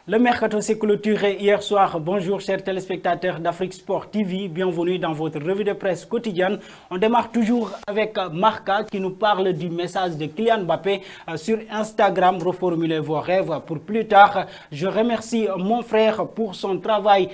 Le mercato s'est clôturé hier soir. Bonjour chers téléspectateurs d'Afrique Sport TV, bienvenue dans votre revue de presse quotidienne. On démarre toujours avec Marca qui nous parle du message de Kylian Mbappé sur Instagram. Reformulez vos rêves pour plus tard. Je remercie mon frère pour son travail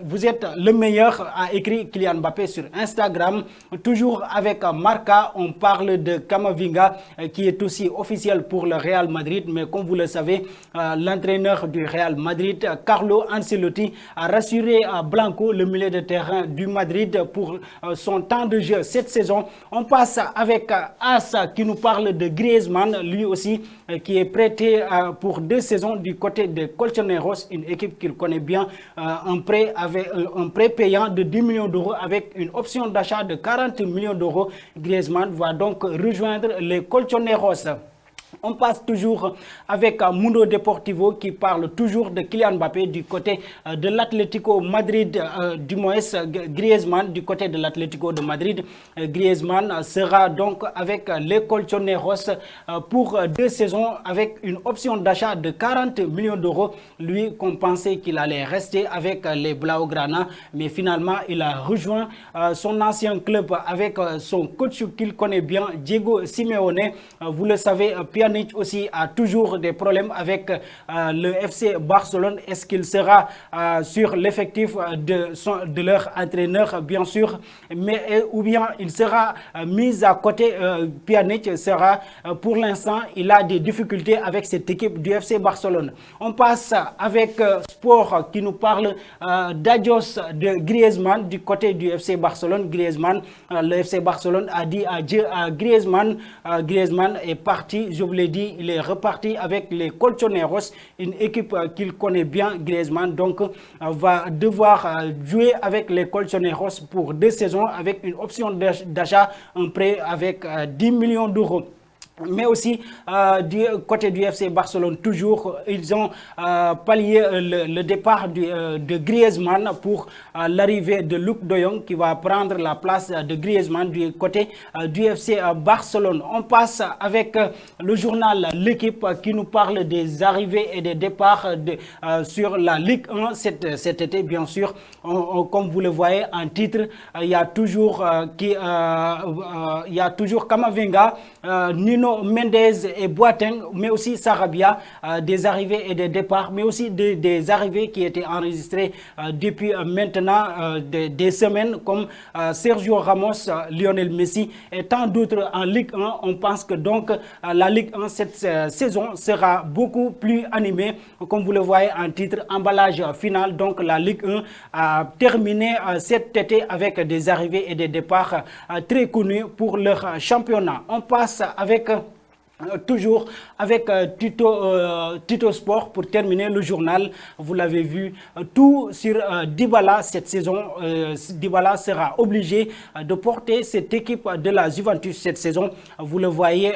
vous êtes le meilleur, a écrit Kylian Mbappé sur Instagram. Toujours avec Marca, on parle de Camavinga qui est aussi officiel pour le Real Madrid, mais comme vous le savez, l'entraîneur du Real Madrid, Carlo Ancelotti, a rassuré Blanco, le milieu de terrain du Madrid, pour son temps de jeu cette saison. On passe avec As qui nous parle de Griezmann, lui aussi qui est prêté pour 2 saisons du côté de Colchoneros, une équipe qu'il connaît bien, un prêt payant de 10 millions d'euros avec une option d'achat de 40 millions d'euros. Griezmann va donc rejoindre les Colchoneros. On passe toujours avec Mundo Deportivo qui parle toujours de Kylian Mbappé du côté de l'Atlético Madrid, du moins Griezmann du côté de l'Atlético de Madrid. Griezmann sera donc avec les Colchoneros pour 2 saisons avec une option d'achat de 40 millions d'euros. Lui qu'on pensait qu'il allait rester avec les Blaugrana, mais finalement il a rejoint son ancien club avec son coach qu'il connaît bien, Diego Simeone. Vous le savez, Pjanic aussi a toujours des problèmes avec le FC Barcelone. Est-ce qu'il sera sur l'effectif de leur entraîneur, bien sûr, ou bien il sera mis à côté. Pjanic sera, pour l'instant, il a des difficultés avec cette équipe du FC Barcelone. On passe avec Sport qui nous parle d'adios de Griezmann du côté du FC Barcelone. Griezmann, le FC Barcelone a dit adieu à Griezmann. Griezmann est parti, je vous l'ai dit, il est reparti avec les Colchoneros, une équipe qu'il connaît bien. Griezmann donc va devoir jouer avec les Colchoneros pour 2 saisons avec une option d'achat, un prêt avec 10 millions d'euros. Mais aussi du côté du FC Barcelone, toujours, ils ont pallié le départ de Griezmann pour l'arrivée de Luuk de Jong qui va prendre la place de Griezmann du côté du FC Barcelone. On passe avec le journal L'Équipe qui nous parle des arrivées et des départs sur la Ligue 1 cet été, bien sûr. Comme vous le voyez en titre, il y a toujours Camavinga, Nuno Mendes et Boateng, mais aussi Sarabia, des arrivées et des départs, mais aussi des arrivées qui étaient enregistrées depuis maintenant des semaines, comme Sergio Ramos, Lionel Messi et tant d'autres en Ligue 1. On pense que donc la Ligue 1 cette saison sera beaucoup plus animée, comme vous le voyez en titre, emballage final. Donc la Ligue 1 a terminé cet été avec des arrivées et des départs très connus pour leur championnat. On passe avec toujours avec Tito Sport pour terminer le journal. Vous l'avez vu, tout sur Dybala cette saison. Dybala sera obligé de porter cette équipe de la Juventus cette saison. Vous le voyez,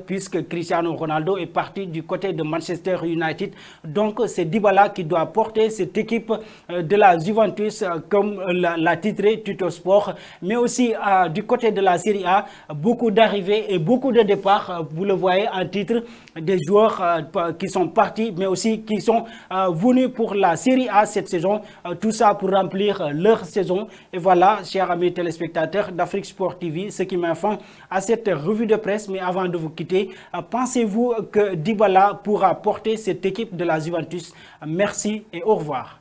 puisque Cristiano Ronaldo est parti du côté de Manchester United. Donc c'est Dybala qui doit porter cette équipe de la Juventus, comme l'a titré Tito Sport. Mais aussi du côté de la Serie A, beaucoup d'arrivées et beaucoup de départs. Vous le voyez en titre, des joueurs qui sont partis, mais aussi qui sont venus pour la Série A cette saison. Tout ça pour remplir leur saison. Et voilà, chers amis téléspectateurs d'Afrique Sport TV, ce qui met fin à cette revue de presse. Mais avant de vous quitter, pensez-vous que Dybala pourra porter cette équipe de la Juventus? Merci et au revoir.